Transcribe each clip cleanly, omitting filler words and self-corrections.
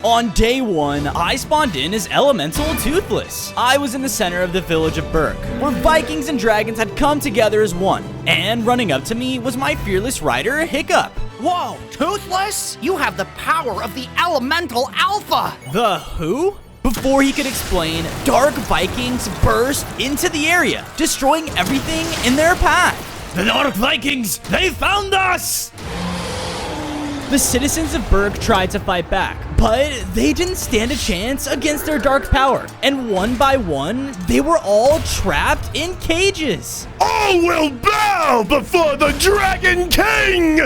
On day 1, I spawned in as Elemental Toothless. I was in the center of the village of Berk, where Vikings and dragons had come together as one. And running up to me was my fearless rider, Hiccup. Whoa, Toothless? You have the power of the Elemental Alpha! The who? Before he could explain, dark Vikings burst into the area, destroying everything in their path. The Dark Vikings, they found us! The citizens of Berk tried to fight back, but they didn't stand a chance against their dark power. And one by one, they were all trapped in cages. All will bow before the Dragon King!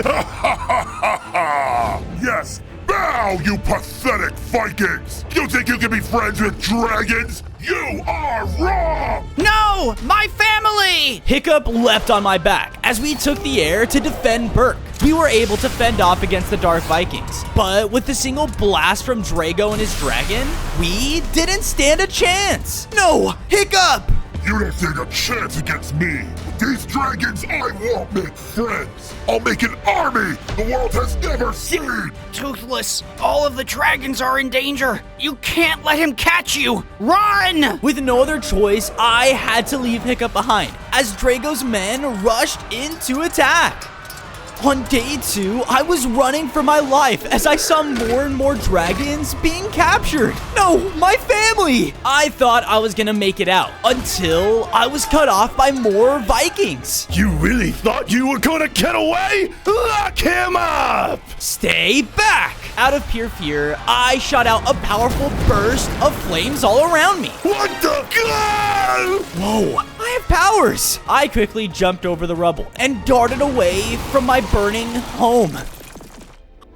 Yes, bow, you pathetic Vikings! You think you can be friends with dragons? You are wrong! No! My family! Hiccup leapt on my back as we took the air to defend Berk. We were able to fend off against the Dark Vikings, but with a single blast from Drago and his dragon, we didn't stand a chance. No, Hiccup! You don't stand a chance against me. These dragons, I won't make friends. I'll make an army the world has never seen. Toothless, all of the dragons are in danger. You can't let him catch you. Run! With no other choice, I had to leave Hiccup behind as Drago's men rushed in to attack. On day 2, I was running for my life as I saw more and more dragons being captured. No, my family! I thought I was gonna make it out until I was cut off by more Vikings. You really thought you were gonna get away? Lock him up! Stay back! Out of pure fear, I shot out a powerful burst of flames all around me. What the god? Whoa, I have powers! I quickly jumped over the rubble and darted away from my burning home.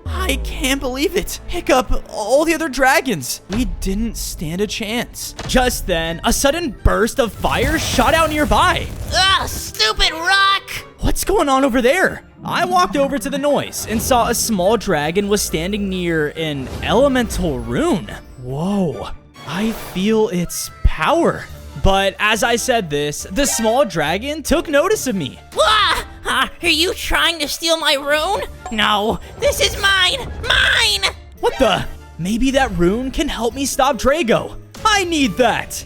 I can't believe it. Hiccup, all the other dragons. We didn't stand a chance. Just then, a sudden burst of fire shot out nearby. Ugh, stupid rock! What's going on over there? I walked over to the noise and saw a small dragon was standing near an elemental rune. Whoa, I feel its power. But as I said this, the small dragon took notice of me. Wah! Are you trying to steal my rune? No, this is mine! Mine! What the? Maybe that rune can help me stop Drago. I need that.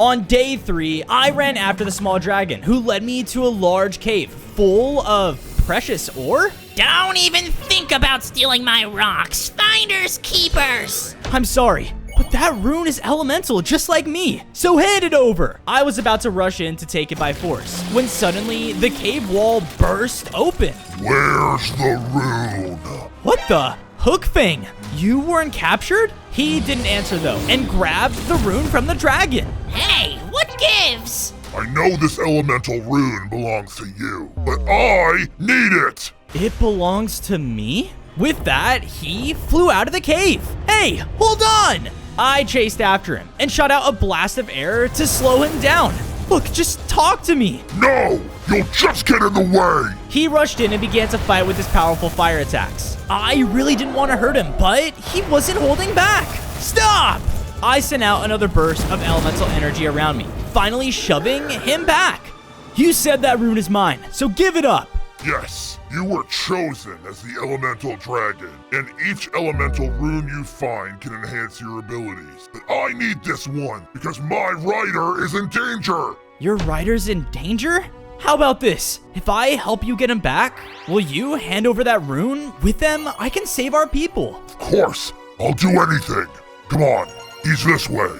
On day 3, I ran after the small dragon, who led me to a large cave full of precious ore. Don't even think about stealing my rocks. Finders keepers! I'm sorry, but that rune is elemental just like me, so hand it over. I was about to rush in to take it by force when suddenly the cave wall burst open. Where's the rune? What the? Hook Fang, you weren't captured? He didn't answer though and grabbed the rune from the dragon. Hey, what gives? I know this elemental rune belongs to you, but I need it! It belongs to me? With that, he flew out of the cave. Hey, hold on! I chased after him and shot out a blast of air to slow him down. Look, just talk to me. No! You'll just get in the way! He rushed in and began to fight with his powerful fire attacks. I really didn't want to hurt him, but he wasn't holding back. Stop! I sent out another burst of elemental energy around me, finally shoving him back. You said that rune is mine, so give it up. Yes, you were chosen as the elemental dragon, and each elemental rune you find can enhance your abilities. But I need this one because my rider is in danger. Your rider's in danger? How about this? If I help you get him back, will you hand over that rune? With them, I can save our people. Of course, I'll do anything. Come on, he's this way.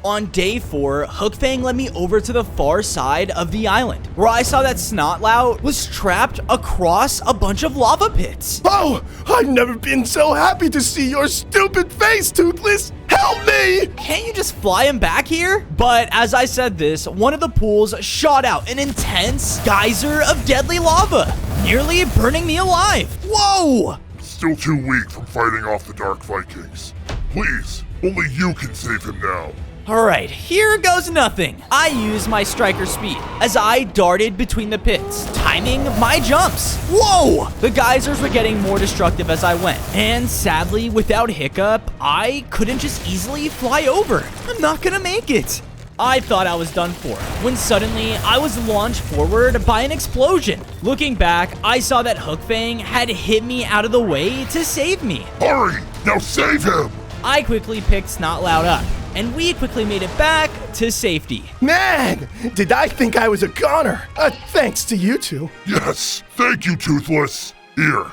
On day 4, Hook Fang led me over to the far side of the island, where I saw that Snotlout was trapped across a bunch of lava pits. Oh, I've never been so happy to see your stupid face, Toothless! Help me! Can't you just fly him back here? But as I said this, one of the pools shot out an intense geyser of deadly lava, nearly burning me alive. Whoa! Still too weak from fighting off the Dark Vikings. Please, only you can save him now. Alright, here goes nothing. I used my striker speed as I darted between the pits, timing my jumps. Whoa! The geysers were getting more destructive as I went, and sadly, without Hiccup, I couldn't just easily fly over. I'm not gonna make it. I thought I was done for, when suddenly I was launched forward by an explosion. Looking back, I saw that Hook Fang had hit me out of the way to save me. Hurry! Now save him! I quickly picked Snotlout up, and we quickly made it back to safety. Man, did I think I was a goner? Thanks to you two. Yes, thank you, Toothless. Here,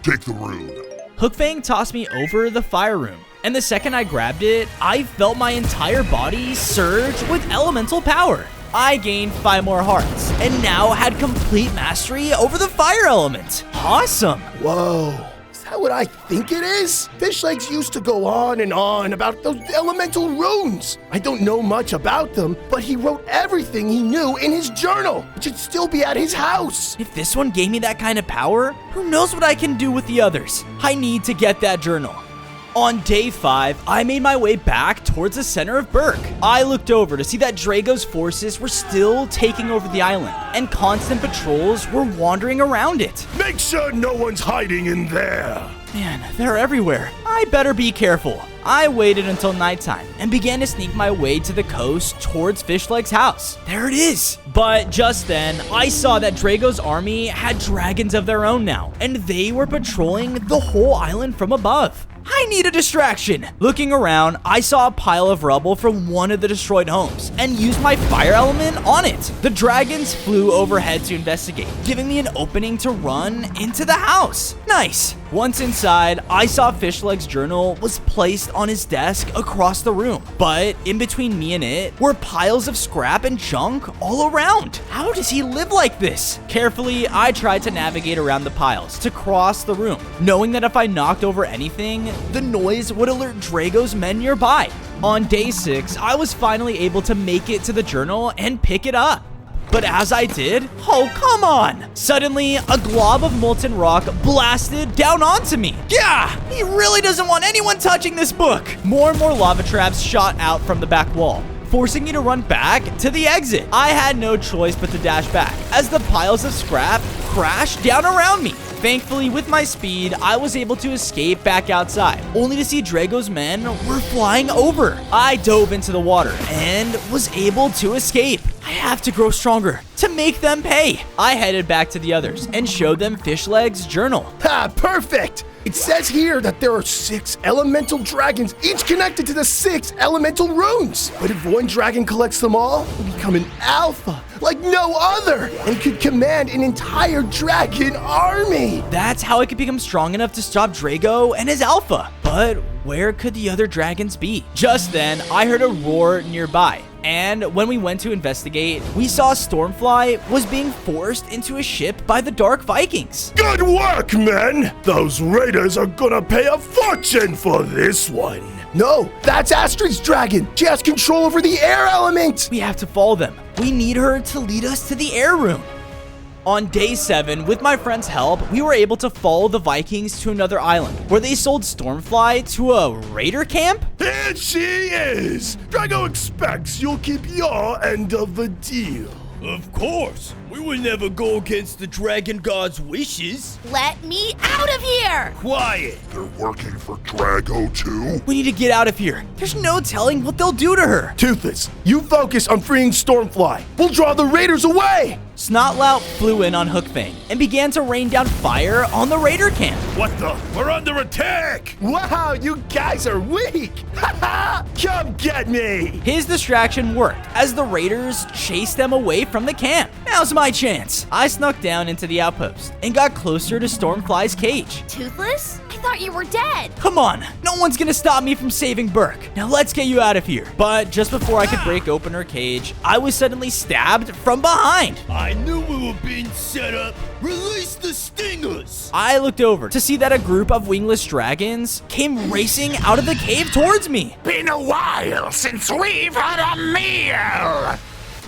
take the rune. Hookfang tossed me over the fire room, and the second I grabbed it, I felt my entire body surge with elemental power. I gained 5 more hearts, and now had complete mastery over the fire element. Awesome! Whoa. Is that what I think it is? Fishlegs used to go on and on about those elemental runes. I don't know much about them, but he wrote everything he knew in his journal. It should still be at his house. If this one gave me that kind of power, who knows what I can do with the others? I need to get that journal. On day 5, I made my way back towards the center of Berk. I looked over to see that Drago's forces were still taking over the island, and constant patrols were wandering around it. Make sure no one's hiding in there. Man, they're everywhere. I better be careful. I waited until nighttime and began to sneak my way to the coast towards Fishleg's house. There it is. But just then, I saw that Drago's army had dragons of their own now, and they were patrolling the whole island from above. I need a distraction. Looking around, I saw a pile of rubble from one of the destroyed homes and used my fire element on it. The dragons flew overhead to investigate, giving me an opening to run into the house. Nice. Once inside, I saw Fishleg's journal was placed on his desk across the room, but in between me and it were piles of scrap and junk all around. How does he live like this? Carefully, I tried to navigate around the piles to cross the room, knowing that if I knocked over anything, the noise would alert Drago's men nearby. On day 6, I was finally able to make it to the journal and pick it up. But as I did, oh, come on! Suddenly, a glob of molten rock blasted down onto me. Yeah, he really doesn't want anyone touching this book. More and more lava traps shot out from the back wall, forcing me to run back to the exit. I had no choice but to dash back as the piles of scrap crashed down around me. Thankfully, with my speed, I was able to escape back outside, only to see Drago's men were flying over. I dove into the water and was able to escape. I have to grow stronger to make them pay. I headed back to the others and showed them Fishleg's journal. Ha, perfect! It says here that there are 6 elemental dragons, each connected to the 6 elemental runes. But if one dragon collects them all, will become an alpha like no other and could command an entire dragon army. That's how I could become strong enough to stop Drago and his alpha. But where could the other dragons be? Just then, I heard a roar nearby. And when we went to investigate, we saw Stormfly was being forced into a ship by the Dark Vikings. Good work, men! Those raiders are gonna pay a fortune for this one. No, that's Astrid's dragon. She has control over the air element. We have to follow them. We need her to lead us to the air room. On day 7, with my friend's help, we were able to follow the Vikings to another island, where they sold Stormfly to a raider camp? Here she is! Drago expects you'll keep your end of the deal. Of course. We would never go against the dragon god's wishes. Let me out of here! Quiet. They're working for Drago too? We need to get out of here. There's no telling what they'll do to her. Toothless, you focus on freeing Stormfly. We'll draw the raiders away! Snotlout flew in on Hookfang and began to rain down fire on the raider camp. What the? We're under attack! Wow, you guys are weak! Ha! Come get me! His distraction worked as the raiders chased them away from the camp. Now's my chance. I snuck down into the outpost and got closer to Stormfly's cage. Toothless? I thought you were dead. Come on, no one's gonna stop me from saving Berk. Now let's get you out of here. But just before I could break open her cage, I was suddenly stabbed from behind. I knew we were being set up. Release the stingers! I looked over to see that a group of wingless dragons came racing out of the cave towards me. Been a while since we've had a meal.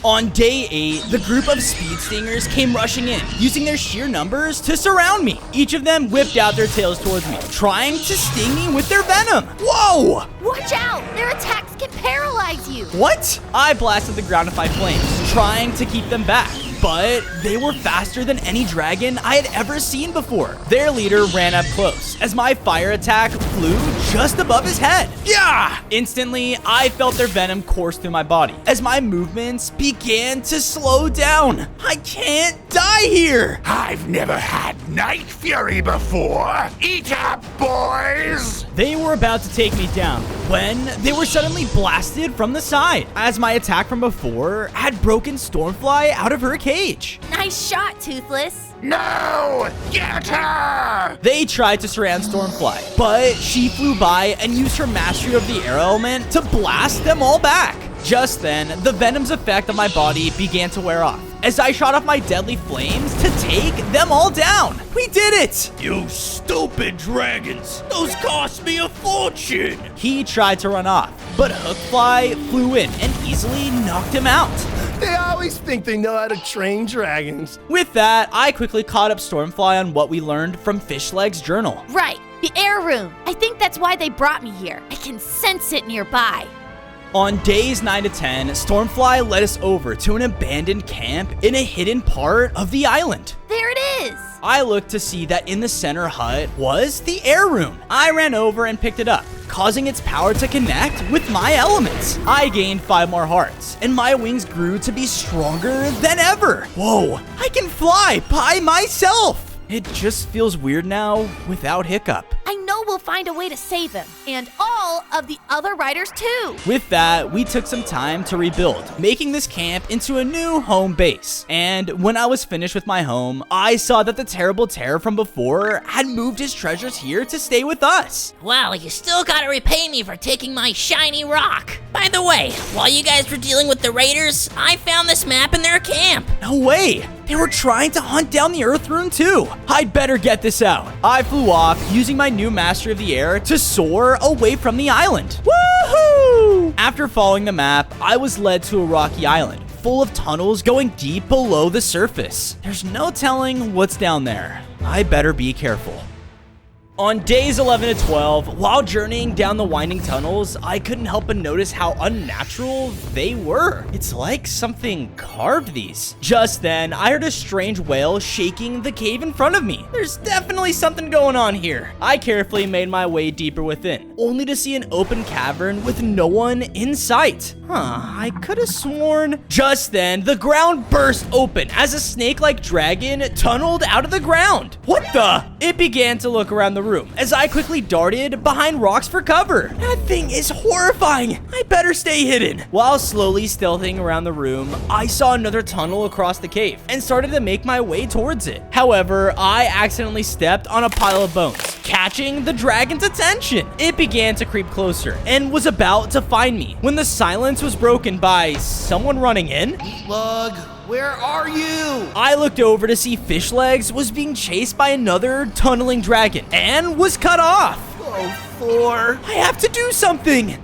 On day 8, the group of speed stingers came rushing in, using their sheer numbers to surround me. Each of them whipped out their tails towards me, trying to sting me with their venom. Whoa! Watch out! Their attacks can paralyze you. What? I blasted the ground with my flames, trying to keep them back. but they were faster than any dragon I had ever seen before. Their leader ran up close as my fire attack flew just above his head. Yeah! Instantly, I felt their venom course through my body as my movements began to slow down. I can't die here! I've never had night fury before. Eat up, boys! They were about to take me down when they were suddenly blasted from the side as my attack from before had broken Stormfly out of her cage. Nice shot, Toothless. No! Get her! They tried to surround Stormfly, but she flew by and used her mastery of the air element to blast them all back. Just then, the venom's effect on my body began to wear off as I shot off my deadly flames to take them all down. We did it! You stupid dragons! Those cost me a fortune! He tried to run off, but Hookfly flew in and easily knocked him out. They always think they know how to train dragons. With that, I quickly caught up Stormfly on what we learned from Fishleg's journal. Right, the air room. I think that's why they brought me here. I can sense it nearby. On days 9 to 10, Stormfly led us over to an abandoned camp in a hidden part of the island. There it is. I looked to see that in the center hut was the air room. I ran over and picked it up, causing its power to connect with my elements. I gained 5 more hearts, and my wings grew to be stronger than ever. Whoa, I can fly by myself. It just feels weird now without Hiccup. I know we'll find a way to save him, and all of the other riders too. With that, we took some time to rebuild, making this camp into a new home base. And when I was finished with my home, I saw that the terrible terror from before had moved his treasures here to stay with us. Well, you still gotta repay me for taking my shiny rock. By the way, while you guys were dealing with the raiders, I found this map in their camp. No way! They were trying to hunt down the Earth Rune too. I'd better get this out. I flew off using my new mastery of the air to soar away from the island. Woohoo! After following the map, I was led to a rocky island full of tunnels going deep below the surface. There's no telling what's down there. I better be careful. On days 11 to 12, while journeying down the winding tunnels, I couldn't help but notice how unnatural they were. It's like something carved these. Just then, I heard a strange wail shaking the cave in front of me. There's definitely something going on here. I carefully made my way deeper within, only to see an open cavern with no one in sight. I could have sworn. Just then, the ground burst open as a snake-like dragon tunneled out of the ground. What the? It began to look around the room as I quickly darted behind rocks for cover. That thing is horrifying. I better stay hidden. While slowly stealthing around the room, I saw another tunnel across the cave and started to make my way towards it. However, I accidentally stepped on a pile of bones, catching the dragon's attention. It began to creep closer and was about to find me when the silence was broken by someone running in. Lug, where are you? I looked over to see Fishlegs was being chased by another tunneling dragon and was cut off. Oh, Thor. I have to do something.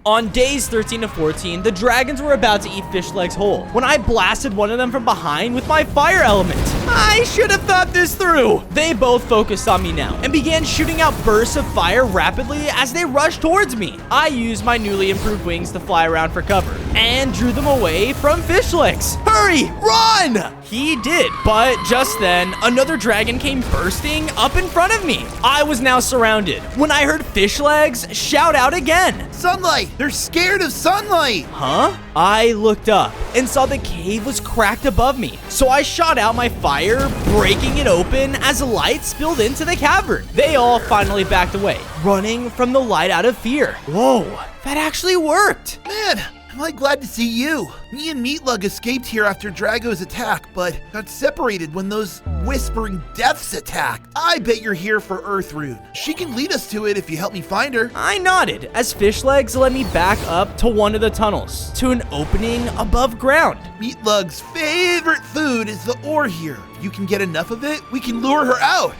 On days 13 to 14, the dragons were about to eat Fishlegs whole when I blasted one of them from behind with my fire element. I should have thought this through. They both focused on me now and began shooting out bursts of fire rapidly as they rushed towards me. I used my newly improved wings to fly around for cover and drew them away from Fishlegs. Hurry, run! He did, but just then, another dragon came bursting up in front of me. I was now surrounded when I heard Fishlegs shout out again. Sunlight! They're scared of sunlight! Huh? I looked up and saw the cave was cracked above me. So I shot out my fire, breaking it open as light spilled into the cavern. They all finally backed away, running from the light out of fear. Whoa, that actually worked. Man, I'm like glad to see you. Me and Meatlug escaped here after Drago's attack, but got separated when those whispering deaths attacked. I bet you're here for Earthrune. She can lead us to it if you help me find her. I nodded as Fishlegs led me back up to one of the tunnels to an opening above ground. Meatlug's favorite food is the ore here. If you can get enough of it, we can lure her out.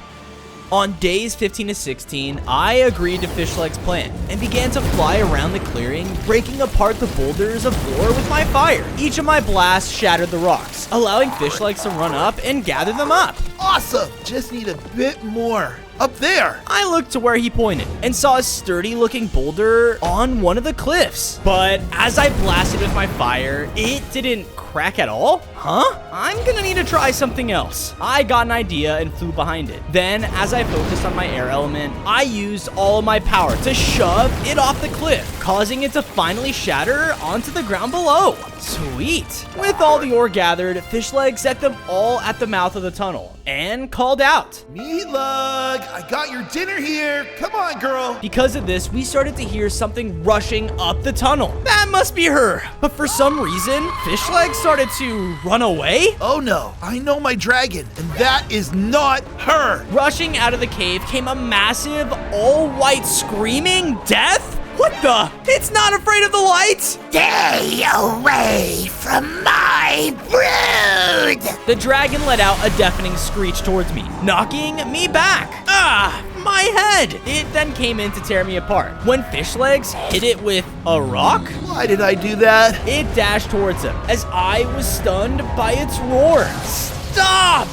On days 15 to 16, I agreed to Fishleg's plan and began to fly around the clearing, breaking apart the boulders of ore with my fire. Each of my blasts shattered the rocks, allowing Fishlegs to run up and gather them up. Awesome! Just need a bit more. Up there. I looked to where he pointed and saw a sturdy-looking boulder on one of the cliffs. But as I blasted with my fire, it didn't crack at all? Huh? I'm gonna need to try something else. I got an idea and flew behind it. Then, as I focused on my air element, I used all of my power to shove it off the cliff, causing it to finally shatter onto the ground below. Sweet. With all the ore gathered, Fishleg set them all at the mouth of the tunnel and called out. Meatlug, I got your dinner here. Come on, girl. Because of this, we started to hear something rushing up the tunnel. That must be her. But for some reason, Fishleg started to run away. Oh no, I know my dragon, and that is not her. Rushing out of the cave came a massive, all-white screaming death? What the? It's not afraid of the lights? Stay away from my brood! The dragon let out a deafening screech towards me, knocking me back. Ah, my head! It then came in to tear me apart. When Fishlegs hit it with a rock, Why did I do that? it dashed towards him as I was stunned by its roar. Stop!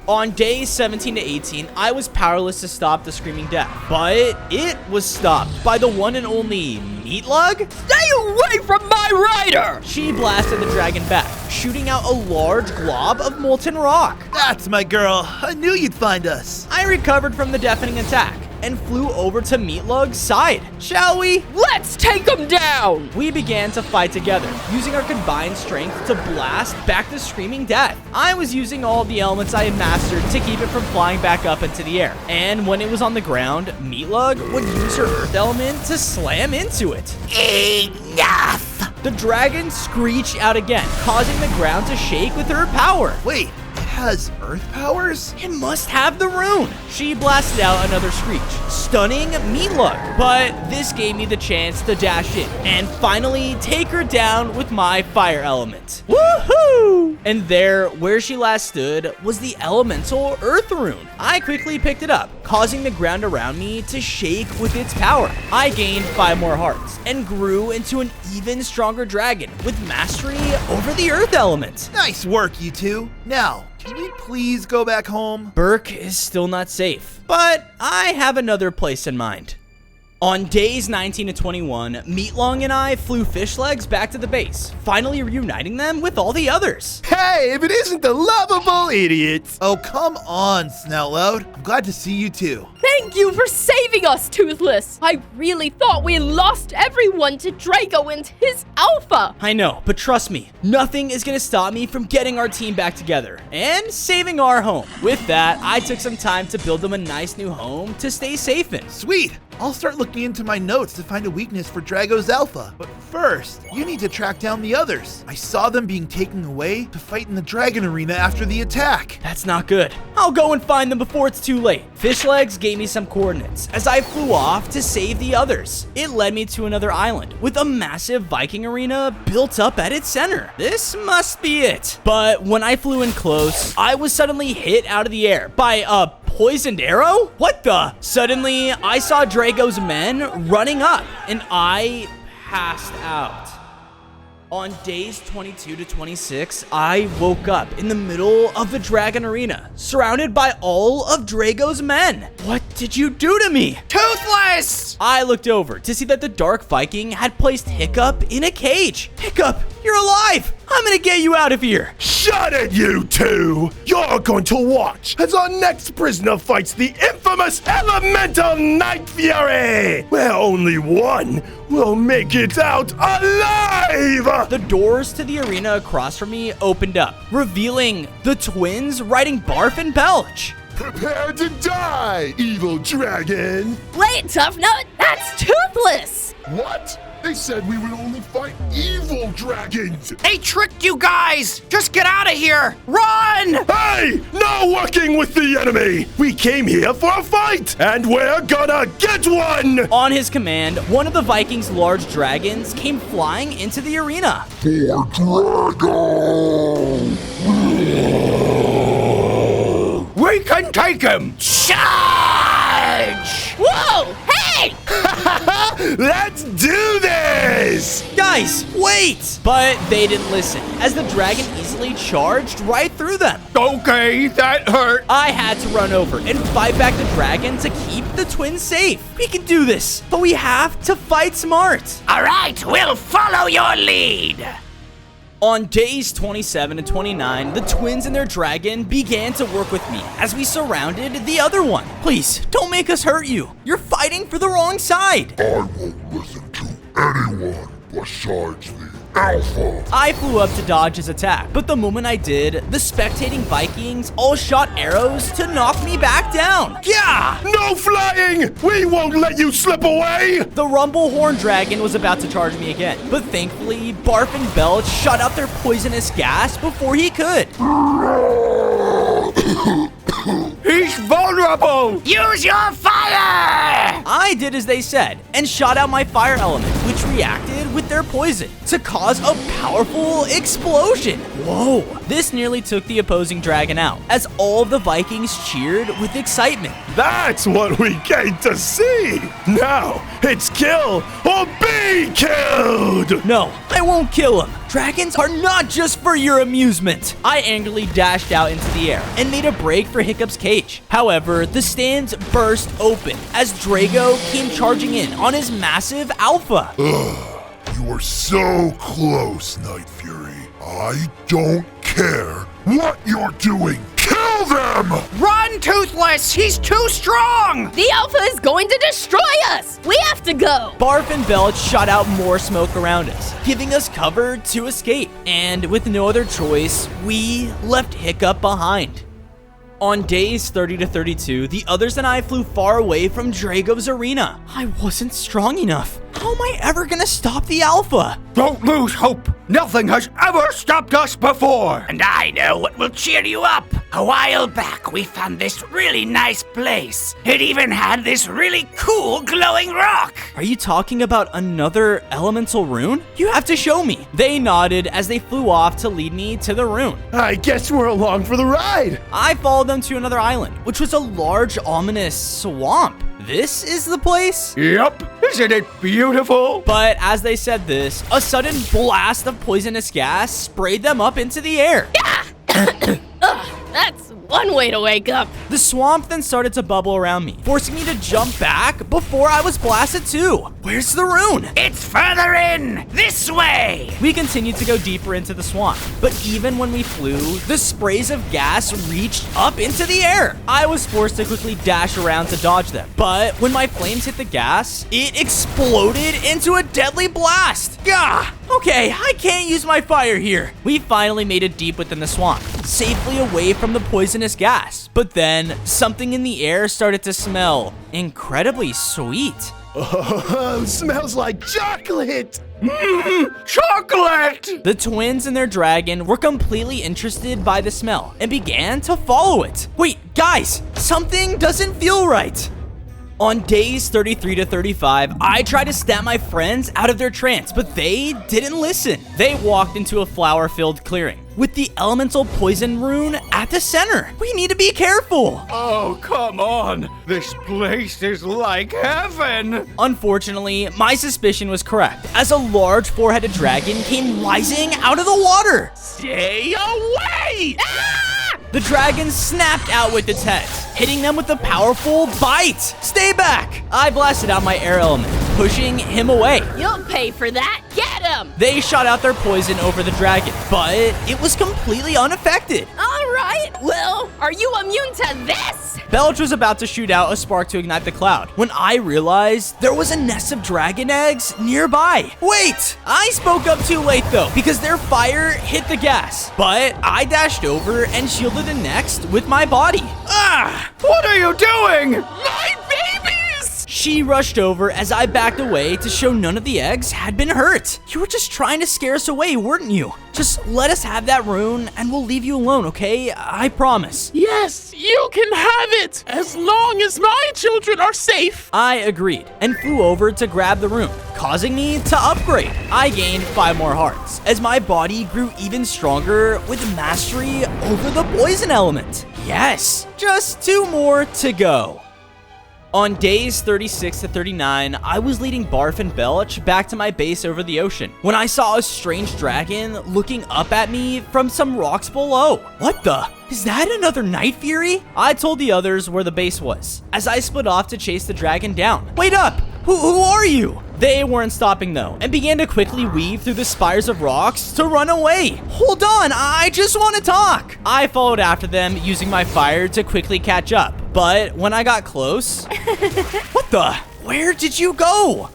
On days 17 to 18, I was powerless to stop the screaming death, but it was stopped by the one and only Meatlug. Stay away from my rider! She blasted the dragon back, shooting out a large glob of molten rock. That's my girl. I knew you'd find us. I recovered from the deafening attack and flew over to Meatlug's side. Shall we? Let's take him down! We began to fight together, using our combined strength to blast back the screaming death. I was using all the elements I had mastered to keep it from flying back up into the air. And when it was on the ground, Meatlug would use her earth element to slam into it. Enough! The dragon screeched out again, causing the ground to shake with her power. Wait, it has earth powers? It must have the rune. She blasted out another screech, stunning Meatlug. But this gave me the chance to dash in and finally take her down with my fire element. Woohoo! And there, where she last stood, was the elemental earth rune. I quickly picked it up, causing the ground around me to shake with its power. I gained 5 more hearts and grew into an even stronger dragon with mastery over the earth element. Nice work, you two. Now, can we please go back home? Burke is still not safe, but I have another place in mind. On days 19 to 21, Meatlong and I flew Fishlegs back to the base, finally reuniting them with all the others. Hey, if it isn't the lovable idiot. Oh, come on, Snoutloud. I'm glad to see you too. Thank you for saving us, Toothless! I really thought we lost everyone to Drago and his alpha! I know, but trust me, nothing is gonna stop me from getting our team back together and saving our home. With that, I took some time to build them a nice new home to stay safe in. Sweet. I'll start looking into my notes to find a weakness for Drago's alpha. But first, you need to track down the others. I saw them being taken away to fight in the dragon arena after the attack. That's not good. I'll go and find them before it's too late. Fishlegs gave me some coordinates as I flew off to save the others. It led me to another island with a massive Viking arena built up at its center. This must be it. But when I flew in close, I was suddenly hit out of the air by a poisoned arrow? What the? Suddenly, I saw Drago's men running up, and I passed out. On days 22 to 26, I woke up in the middle of the dragon arena, surrounded by all of Drago's men. What did you do to me? Toothless! I looked over to see that the Dark Viking had placed Hiccup in a cage. Hiccup, you're alive! I'm gonna get you out of here. Shut it, you two! You're going to watch as our next prisoner fights the infamous Elemental Night Fury, where only one will make it out alive! The doors to the arena across from me opened up, revealing the twins riding Barf and Belch. Prepare to die, evil dragon! Wait, Tough Nut, that's Toothless! What? They said we would only fight evil dragons! They tricked you guys! Just get out of here! Run! Hey! No working with the enemy! We came here for a fight, and we're gonna get one! On his command, one of the Vikings' large dragons came flying into the arena. For Drago! We can take him! Charge! Whoa! Hey! Let's do this! is! Guys, wait! But they didn't listen, as the dragon easily charged right through them. Okay, that hurt. I had to run over and fight back the dragon to keep the twins safe. We can do this, but we have to fight smart. All right, we'll follow your lead. On days 27 and 29, the twins and their dragon began to work with me as we surrounded the other one. Please, don't make us hurt you. You're fighting for the wrong side. I won't listen to anyone besides the Alpha. I flew up to dodge his attack, but the moment I did, the spectating Vikings all shot arrows to knock me back down. Yeah! No flying! We won't let you slip away! The Rumble Horn Dragon was about to charge me again, but thankfully, Barf and Belch shot out their poisonous gas before he could. He's vulnerable! Use your fire! I did as they said, and shot out my fire element, which reacted with their poison to cause a powerful explosion. Whoa! This nearly took the opposing dragon out, as all of the Vikings cheered with excitement. That's what we came to see! Now, it's kill or be killed! No, I won't kill him. Dragons are not just for your amusement. I angrily dashed out into the air and made a break for Hiccup's cage. However, the stands burst open as Drago came charging in on his massive alpha. You are so close, Night Fury. I don't care what you're doing. Kill them! Run, Toothless! He's too strong! The Alpha is going to destroy us! We have to go! Barf and Belch shot out more smoke around us, giving us cover to escape. And with no other choice, we left Hiccup behind. On days 30 to 32, the others and I flew far away from Drago's arena. I wasn't strong enough. How am I ever gonna stop the Alpha? Don't lose hope! Nothing has ever stopped us before! And I know what will cheer you up. A while back, we found this really nice place. It even had this really cool glowing rock. Are you talking about another elemental rune? You have to show me. They nodded as they flew off to lead me to the rune. I guess we're along for the ride! I followed them to another island, which was a large, ominous swamp. This is the place? Yup, isn't it beautiful? But as they said this, a sudden blast of poisonous gas sprayed them up into the air. That's one way to wake up. The swamp then started to bubble around me, forcing me to jump back before I was blasted too. Where's the rune? It's further in, this way. We continued to go deeper into the swamp, but even when we flew, the sprays of gas reached up into the air. I was forced to quickly dash around to dodge them, but when my flames hit the gas, it exploded into a deadly blast. Gah! Okay, I can't use my fire here. We finally made it deep within the swamp, safely away from the poisonous gas. But then, something in the air started to smell incredibly sweet. Oh, smells like chocolate! Chocolate! The twins and their dragon were completely interested by the smell and began to follow it. Wait, guys, something doesn't feel right. On days 33 to 35, I tried to snap my friends out of their trance, but they didn't listen. They walked into a flower-filled clearing with the elemental poison rune at the center. We need to be careful. Oh, come on. This place is like heaven. Unfortunately, my suspicion was correct, as a large four-headed dragon came rising out of the water. Stay away! The dragon snapped out with its head, hitting them with a powerful bite. Stay back! I blasted out my air element, pushing him away. You'll pay for that. Get him! They shot out their poison over the dragon, but it was completely unaffected. All right. Well, are you immune to this? Belch was about to shoot out a spark to ignite the cloud when I realized there was a nest of dragon eggs nearby. Wait! I spoke up too late though, because their fire hit the gas. But I dashed over and shielded the next with my body. Ah! What are you doing? My babies! She rushed over as I backed away to show none of the eggs had been hurt. You were just trying to scare us away, weren't you? Just let us have that rune and we'll leave you alone, okay? I promise. Yes, you can have it, as long as my children are safe. I agreed and flew over to grab the rune, causing me to upgrade. I gained 5 more hearts as my body grew even stronger with mastery over the poison element. Yes, just 2 more to go. On days 36 to 39, I was leading Barf and Belch back to my base over the ocean when I saw a strange dragon looking up at me from some rocks below. What the? Is that another Night Fury? I told the others where the base was, as I split off to chase the dragon down. Wait up! Who are you? They weren't stopping though, and began to quickly weave through the spires of rocks to run away. Hold on, I just want to talk. I followed after them using my fire to quickly catch up. But when I got close... What the? Where did you go?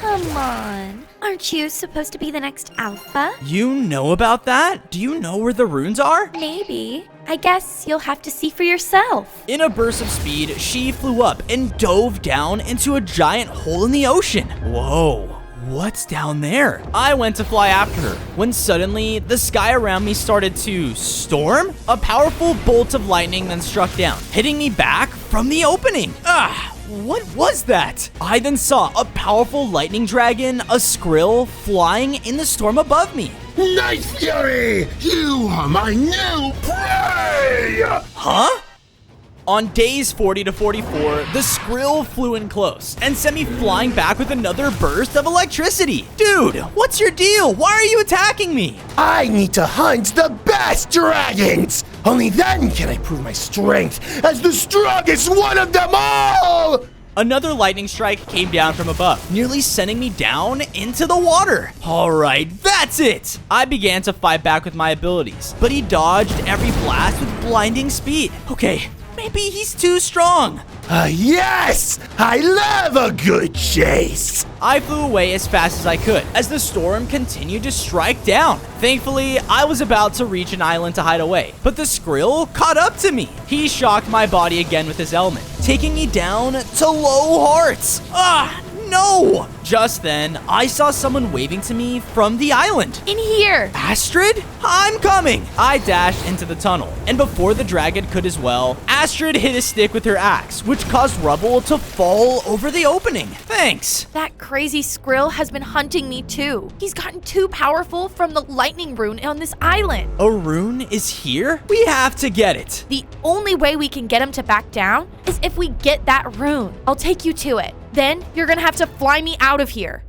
Come on. Aren't you supposed to be the next alpha? You know about that? Do you know where the runes are? Maybe. I guess you'll have to see for yourself. In a burst of speed, she flew up and dove down into a giant hole in the ocean. Whoa. What's down there? I went to fly after her when suddenly the sky around me started to storm. A powerful bolt of lightning then struck down, hitting me back from the opening. What was that? I then saw a powerful lightning dragon, a skrill, flying in the storm above me. Night Fury! You are my new prey! Huh? On days 40 to 44, the skrill flew in close and sent me flying back with another burst of electricity. Dude, what's your deal? Why are you attacking me? I need to hunt the best dragons! Only then can I prove my strength as the strongest one of them all! Another lightning strike came down from above, nearly sending me down into the water. All right, that's it. I began to fight back with my abilities, but he dodged every blast with blinding speed. Okay, maybe he's too strong. Yes! I love a good chase! I flew away as fast as I could as the storm continued to strike down. Thankfully, I was about to reach an island to hide away, but the skrill caught up to me. He shocked my body again with his element, taking me down to low hearts. No! Just then, I saw someone waving to me from the island. In here! Astrid? I'm coming! I dashed into the tunnel, and before the dragon could as well, Astrid hit a stick with her axe, which caused rubble to fall over the opening. Thanks. That crazy skrill has been hunting me too. He's gotten too powerful from the lightning rune on this island. A rune is here? We have to get it. The only way we can get him to back down is if we get that rune. I'll take you to it. Then you're gonna have to fly me out of here.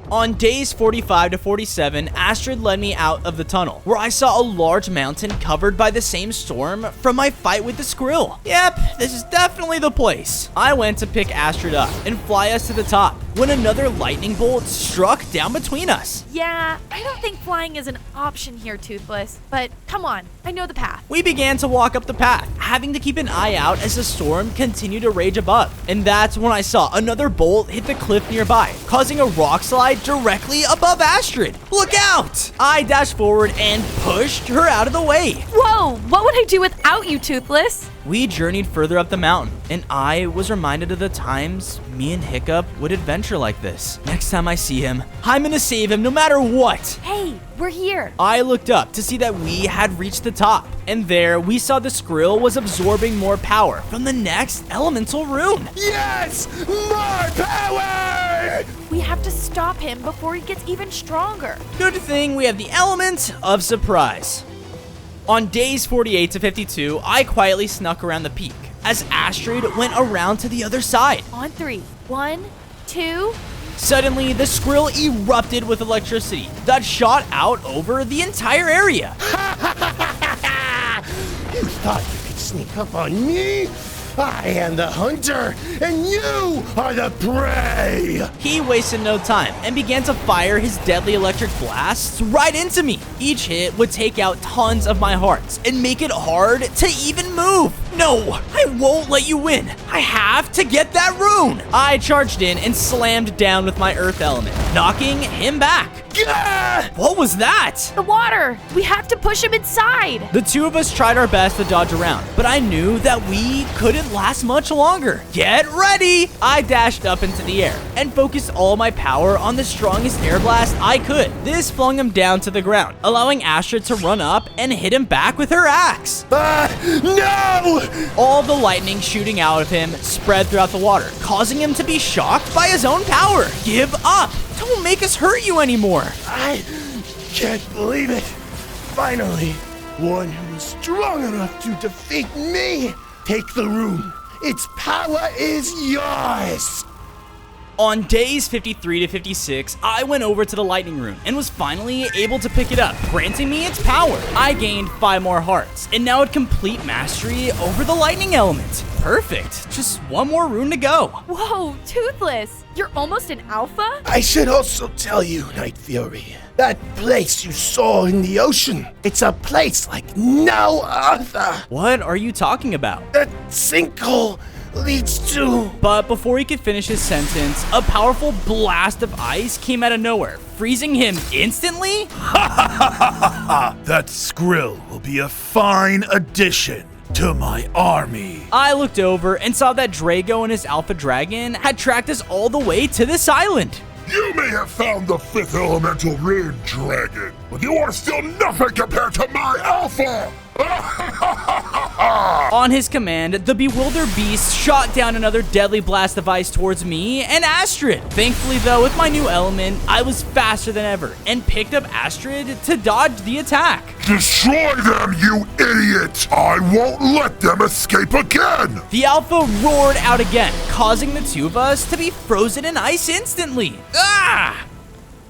On days 45 to 47, Astrid led me out of the tunnel, where I saw a large mountain covered by the same storm from my fight with the skrill. Yep, this is definitely the place. I went to pick Astrid up and fly us to the top, when another lightning bolt struck down between us. Yeah, I don't think flying is an option here, Toothless, but come on, I know the path. We began to walk up the path, having to keep an eye out as the storm continued to rage above. And that's when I saw another bolt hit the cliff nearby, causing a rock slide directly above Astrid. Look out! I dashed forward and pushed her out of the way. Whoa, what would I do without you, Toothless? We journeyed further up the mountain, and I was reminded of the times me and Hiccup would adventure like this. Next time I see him, I'm gonna save him no matter what. Hey, we're here. I looked up to see that we had reached the top, and there we saw the skrill was absorbing more power from the next elemental rune. Yes! More power! We have to stop him before he gets even stronger. Good thing we have the element of surprise. On days 48 to 52, I quietly snuck around the peak as Astrid went around to the other side. On 3. 1, 2. Suddenly, the skrill erupted with electricity that shot out over the entire area. You thought you could sneak up on me? I am the hunter, and you are the prey! He wasted no time and began to fire his deadly electric blasts right into me. Each hit would take out tons of my hearts and make it hard to even move. No, I won't let you win. I have to get that rune. I charged in and slammed down with my earth element, knocking him back. Gah! What was that? The water! We have to push him inside! The two of us tried our best to dodge around, but I knew that we couldn't last much longer. Get ready! I dashed up into the air and focused all my power on the strongest air blast I could. This flung him down to the ground, allowing Astrid to run up and hit him back with her axe. No! All the lightning shooting out of him spread throughout the water, causing him to be shocked by his own power. Give up! Don't make us hurt you anymore. I can't believe it. Finally, one who is strong enough to defeat me. Take the rune Its power is yours. On days 53 to 56, I went over to the lightning rune and was finally able to pick it up, granting me its power. I gained 5 more hearts and now had complete mastery over the lightning element. Perfect. Just 1 more rune to go. Whoa, Toothless, you're almost an alpha? I should also tell you, Night Fury, that place you saw in the ocean, it's a place like no other. What are you talking about? That sinkhole leads to... But before he could finish his sentence, a powerful blast of ice came out of nowhere, freezing him instantly? That Skrill will be a fine addition to my army. I looked over and saw that Drago and his alpha dragon had tracked us all the way to this island. You may have found the 5th elemental rune, dragon, but you are still nothing compared to my alpha! On his command, the bewildered beast shot down another deadly blast of ice towards me and Astrid. Thankfully though, with my new element, I was faster than ever and picked up Astrid to dodge the attack. Destroy them, you idiot! I won't let them escape again! The alpha roared out again, causing the 2 of us to be frozen in ice instantly. Ah!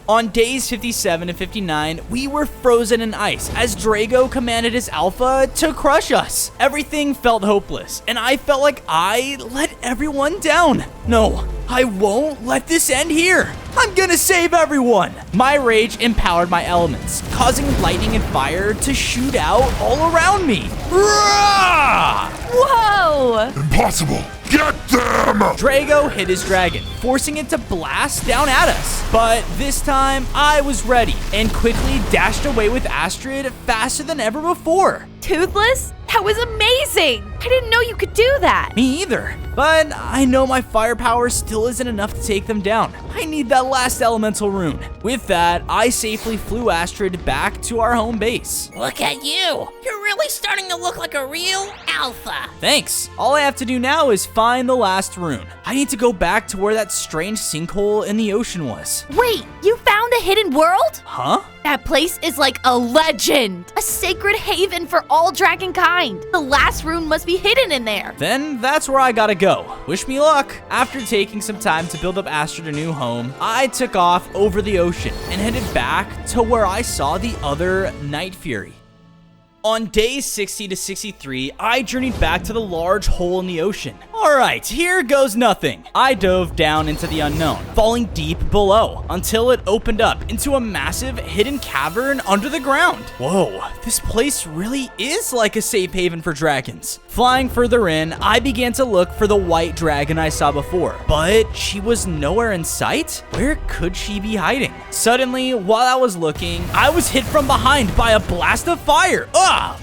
On days 57 and 59, we were frozen in ice as Drago commanded his alpha to crush us. Everything felt hopeless, and I felt like I let everyone down. No, I won't let this end here. I'm gonna save everyone. My rage empowered my elements, causing lightning and fire to shoot out all around me. Rah! Whoa! Impossible! Get them! Drago hit his dragon, forcing it to blast down at us. But this time, I was ready and quickly dashed away with Astrid faster than ever before. Toothless? That was amazing! I didn't know you could do that! Me either. But I know my firepower still isn't enough to take them down. I need that last elemental rune. With that, I safely flew Astrid back to our home base. Look at you. You're really starting to look like a real alpha. Thanks. All I have to do now is find the last rune. I need to go back to where that strange sinkhole in the ocean was. Wait, you found a hidden world? Huh? That place is like a legend, a sacred haven for all dragon kind. The last rune must be hidden in there. Then that's where I gotta go. Wish me luck. After taking some time to build up Astrid a new home, I took off over the ocean and headed back to where I saw the other Night Fury. On days 60 to 63, I journeyed back to the large hole in the ocean. Alright, here goes nothing. I dove down into the unknown, falling deep below, until it opened up into a massive hidden cavern under the ground. Whoa, this place really is like a safe haven for dragons. Flying further in, I began to look for the white dragon I saw before, but she was nowhere in sight. Where could she be hiding? Suddenly, while I was looking, I was hit from behind by a blast of fire.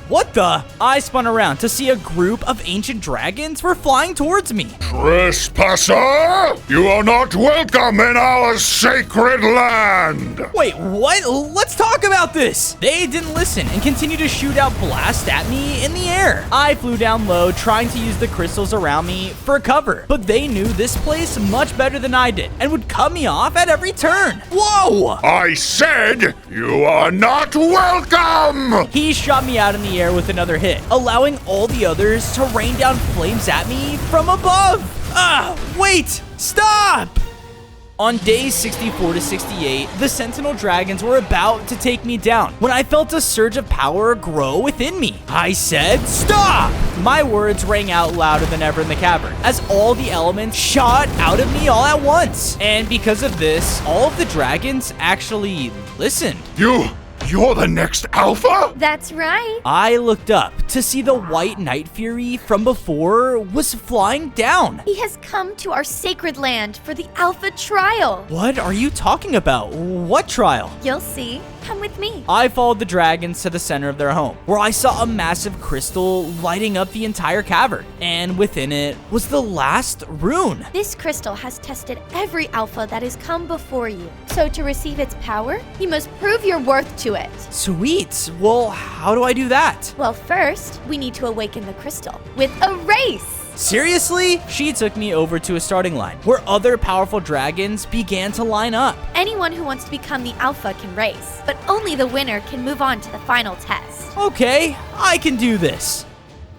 What the? I spun around to see a group of ancient dragons were flying towards me. Trespasser! You are not welcome in our sacred land! Wait, what? Let's talk about this! They didn't listen and continued to shoot out blasts at me in the air. I flew down low, trying to use the crystals around me for cover, but they knew this place much better than I did and would cut me off at every turn. Whoa! I said you are not welcome! He shot me out in the air with another hit, allowing all the others to rain down flames at me from above. Wait! Stop! On days 64 to 68, the Sentinel Dragons were about to take me down when I felt a surge of power grow within me. I said, "Stop!" My words rang out louder than ever in the cavern as all the elements shot out of me all at once. And because of this, all of the dragons actually listened. You're the next alpha? That's right. I looked up to see the white Night Fury from before was flying down. He has come to our sacred land for the Alpha trial. What are you talking about? What trial? You'll see. Come with me. I followed the dragons to the center of their home, where I saw a massive crystal lighting up the entire cavern, and within it was the last rune. This crystal has tested every alpha that has come before you. So to receive its power, you must prove your worth to it. Sweet. Well, how do I do that? Well, first, we need to awaken the crystal with a race. Seriously? She took me over to a starting line, where other powerful dragons began to line up. Anyone who wants to become the alpha can race, but only the winner can move on to the final test. Okay, I can do this.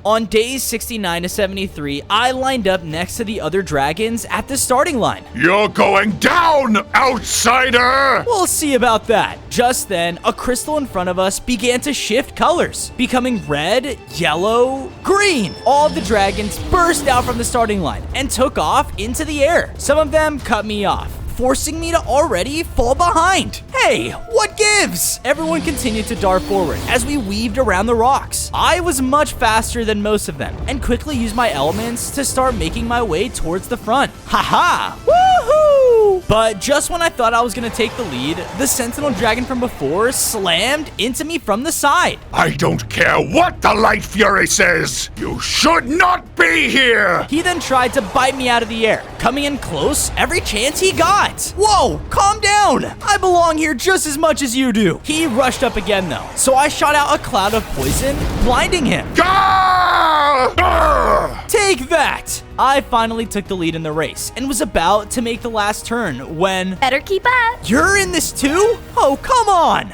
On days 69 to 73, I lined up next to the other dragons at the starting line. You're going down, outsider! We'll see about that. Just then, a crystal in front of us began to shift colors, becoming red, yellow, green. All of the dragons burst out from the starting line and took off into the air. Some of them cut me off, forcing me to already fall behind. Hey, what gives? Everyone continued to dart forward as we weaved around the rocks. I was much faster than most of them and quickly used my elements to start making my way towards the front. Haha! Woohoo! But just when I thought I was gonna take the lead, the sentinel dragon from before slammed into me from the side. I don't care what the Light Fury says! You should not be here! He then tried to bite me out of the air, coming in close every chance he got. Whoa, calm down! I belong here just as much as you do. He rushed up again though, so I shot out a cloud of poison, blinding him. Gah! Arr! Take that! I finally took the lead in the race and was about to make the last turn when... Better keep up. You're in this too? Oh, come on!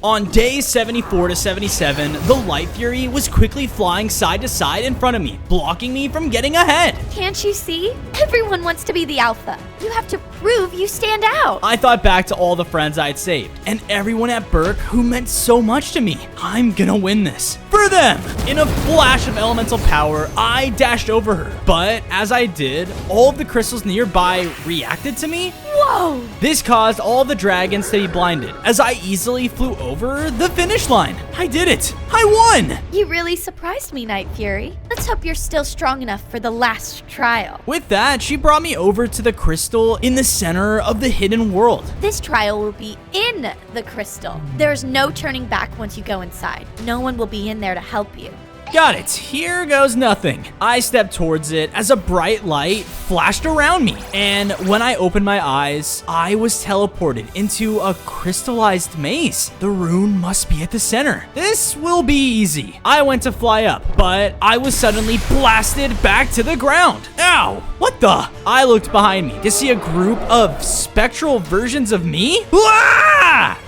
On days 74 to 77, the Light Fury was quickly flying side to side in front of me, blocking me from getting ahead. Can't you see? Everyone wants to be the alpha. You have to prove you stand out. I thought back to all the friends I had saved and everyone at Burke who meant so much to me. I'm gonna win this. For them! In a flash of elemental power, I dashed over her. But as I did, all of the crystals nearby reacted to me. Whoa! This caused all the dragons to be blinded as I easily flew over the finish line. I did it! I won! You really surprised me, Night Fury. Let's hope you're still strong enough for the last trial. With that, she brought me over to the crystal in the center of the hidden world. This trial will be in the crystal. There's no turning back once you go inside. No one will be in there to help you. Got it. Here goes nothing. I stepped towards it as a bright light flashed around me. And when I opened my eyes, I was teleported into a crystallized maze. The rune must be at the center. This will be easy. I went to fly up, but I was suddenly blasted back to the ground. Ow! What the? I looked behind me to see a group of spectral versions of me. Ah!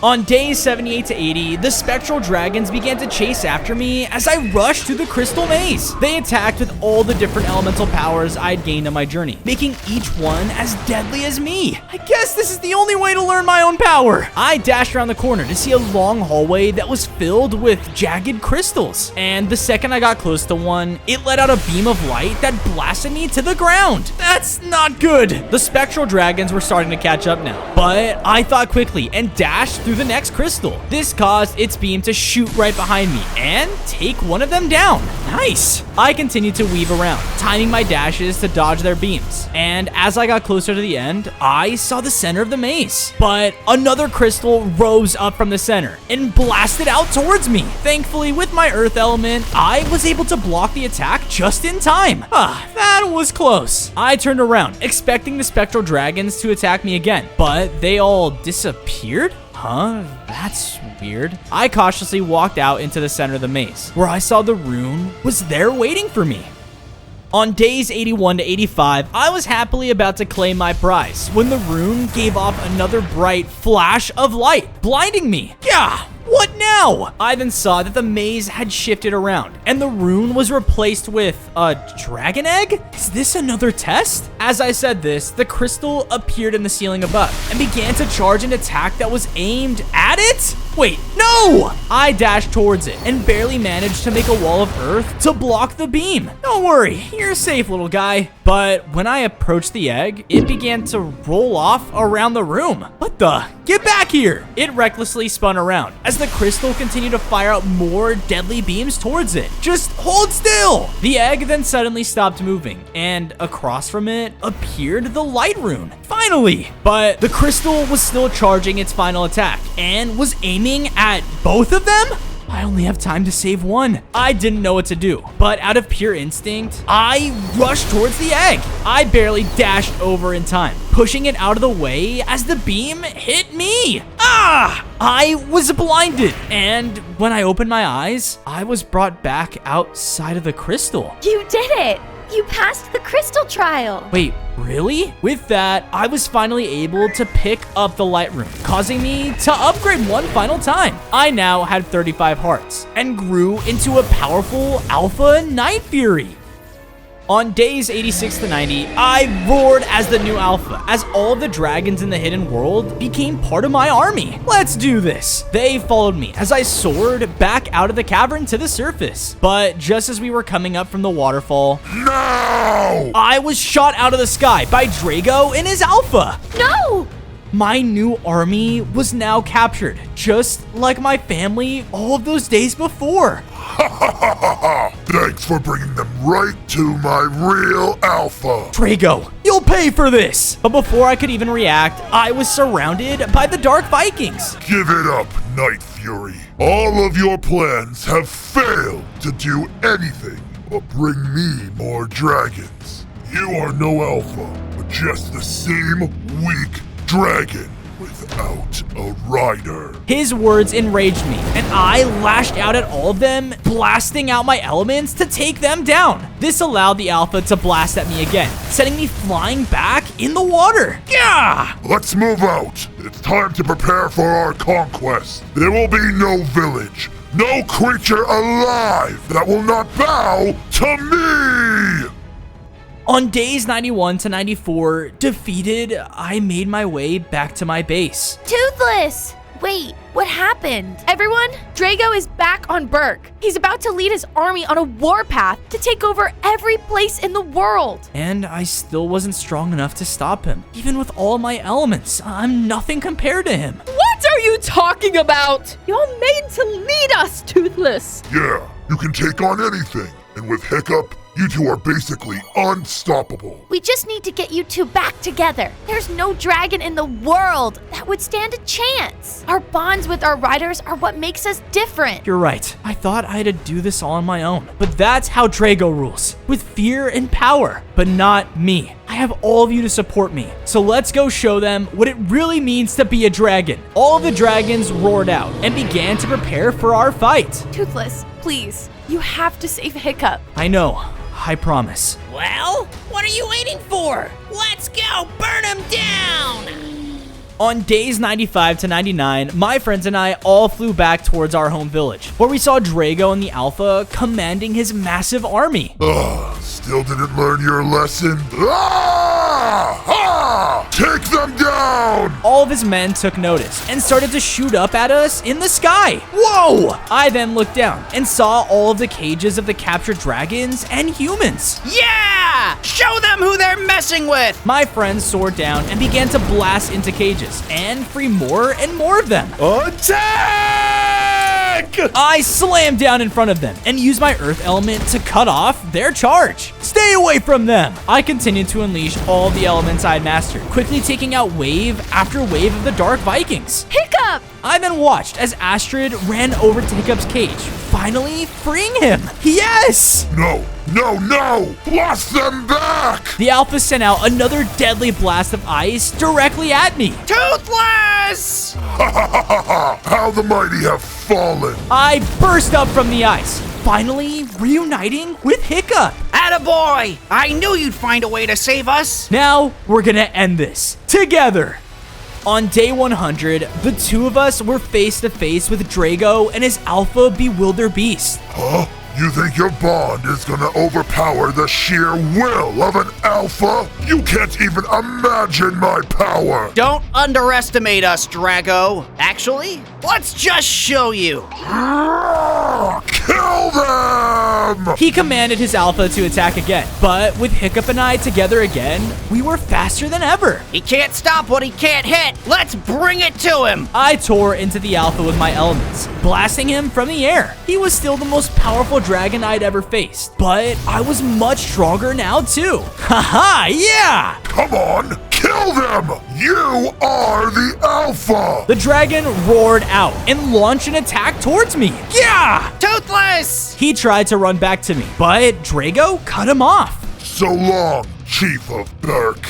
On days 78 to 80, the spectral dragons began to chase after me as I rushed through the crystal maze. They attacked with all the different elemental powers I'd gained on my journey, making each one as deadly as me. I guess this is the only way to learn my own power. I dashed around the corner to see a long hallway that was filled with jagged crystals. And the second I got close to one, it let out a beam of light that blasted me to the ground. That's not good. The spectral dragons were starting to catch up now, but I thought quickly and dashed through the next crystal. This caused its beam to shoot right behind me and take one of them down. Nice. I continued to weave around, timing my dashes to dodge their beams. And as I got closer to the end, I saw the center of the maze. But another crystal rose up from the center and blasted out towards me. Thankfully, with my earth element, I was able to block the attack just in time. That was close. I turned around, expecting the spectral dragons to attack me again, but they all disappeared? Huh? That's weird. I cautiously walked out into the center of the maze, where I saw the rune was there waiting for me. On days 81 to 85, I was happily about to claim my prize when the rune gave off another bright flash of light, blinding me. Yeah! What now? I then saw that the maze had shifted around and the rune was replaced with a dragon egg? Is this another test? As I said this, the crystal appeared in the ceiling above and began to charge an attack that was aimed at it? Wait, no! I dashed towards it and barely managed to make a wall of earth to block the beam. Don't worry, you're safe, little guy. But when I approached the egg, it began to roll off around the room. What the? Get back here! It recklessly spun around as the crystal continued to fire out more deadly beams towards it. Just hold still! The egg then suddenly stopped moving, and across from it appeared the light rune. Finally! But the crystal was still charging its final attack, and was aiming at both of them? I only have time to save one. I didn't know what to do, but out of pure instinct, I rushed towards the egg. I barely dashed over in time, pushing it out of the way as the beam hit me. Ah! I was blinded, and when I opened my eyes, I was brought back outside of the crystal. You did it! You passed the crystal trial. Wait, really? With that, I was finally able to pick up the light rune, causing me to upgrade one final time. I now had 35 hearts and grew into a powerful Alpha Night Fury. On days 86 to 90, I roared as the new Alpha, as all of the dragons in the hidden world became part of my army. Let's do this. They followed me as I soared back out of the cavern to the surface. But just as we were coming up from the waterfall, No! I was shot out of the sky by Drago and his Alpha. No! My new army was now captured, just like my family all of those days before. Thanks for bringing them right to my real Alpha. Drago, you'll pay for this! But before I could even react, I was surrounded by the Dark Vikings. Give it up, Night Fury. All of your plans have failed to do anything but bring me more dragons. You are no Alpha, but just the same weak dragon without a rider. His words enraged me, and I lashed out at all of them, blasting out my elements to take them down. This allowed the Alpha to blast at me again, sending me flying back in the water. Yeah! Let's move out. It's time to prepare for our conquest. There will be no village, no creature alive that will not bow to me! On days 91 to 94, defeated, I made my way back to my base. Toothless! Wait, what happened? Everyone, Drago is back on Berk. He's about to lead his army on a warpath to take over every place in the world. And I still wasn't strong enough to stop him. Even with all my elements, I'm nothing compared to him. What are you talking about? You're made to lead us, Toothless. Yeah, you can take on anything. And with Hiccup, you two are basically unstoppable. We just need to get you two back together. There's no dragon in the world that would stand a chance. Our bonds with our riders are what makes us different. You're right. I thought I had to do this all on my own. But that's how Drago rules, with fear and power. But not me. I have all of you to support me. So let's go show them what it really means to be a dragon. All of the dragons roared out and began to prepare for our fight. Toothless, please, you have to save Hiccup. I know. I promise. Well, what are you waiting for? Let's go burn him down! On days 95 to 99, my friends and I all flew back towards our home village, where we saw Drago and the Alpha commanding his massive army. Still didn't learn your lesson? Take them down! All of his men took notice and started to shoot up at us in the sky. Whoa! I then looked down and saw all of the cages of the captured dragons and humans. Yeah! Show them who they're messing with! My friends soared down and began to blast into cages and free more and more of them. Attack! I slammed down in front of them and used my earth element to cut off their charge. Stay away from them! I continued to unleash all the elements I had mastered, quickly taking out wave after wave of the Dark Vikings. Hiccup! I then watched as Astrid ran over to Hiccup's cage, finally freeing him. Yes! No! Blast them back! The Alpha sent out another deadly blast of ice directly at me. Toothless! How the mighty have fallen! I burst up from the ice, finally reuniting with Hiccup. Attaboy! I knew you'd find a way to save us! Now, we're gonna end this together. On day 100, the two of us were face to face with Drago and his Alpha Bewilder Beast. Huh? You think your bond is gonna overpower the sheer will of an Alpha? You can't even imagine my power! Don't underestimate us, Drago. Actually, let's just show you. Kill them! He commanded his Alpha to attack again, but with Hiccup and I together again, we were faster than ever. He can't stop what he can't hit. Let's bring it to him. I tore into the Alpha with my elements, blasting him from the air. He was still the most powerful dragon I'd ever faced, but I was much stronger now too. Haha, yeah! Come on, kill them! You are the Alpha! The dragon roared out and launched an attack towards me. Yeah! Toothless! He tried to run back to me, but Drago cut him off. So long, Chief of Berk.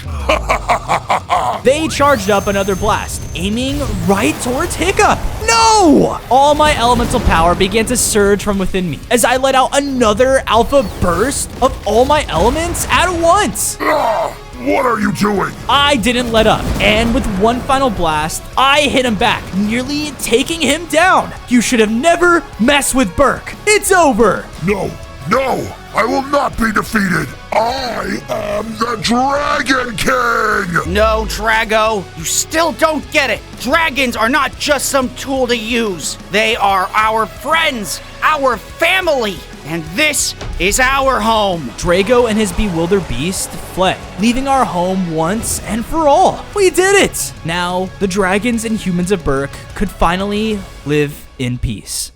They charged up another blast, aiming right towards Hiccup. No! All my elemental power began to surge from within me as I let out another alpha burst of all my elements at once. What are you doing? I didn't let up, and with one final blast, I hit him back, nearly taking him down. You should have never messed with Burke. It's over. No, I will not be defeated. I am the Dragon King! No, Drago, you still don't get it. Dragons are not just some tool to use. They are our friends, our family, and this is our home. Drago and his bewildered beast fled, leaving our home once and for all. We did it! Now, the dragons and humans of Burke could finally live in peace.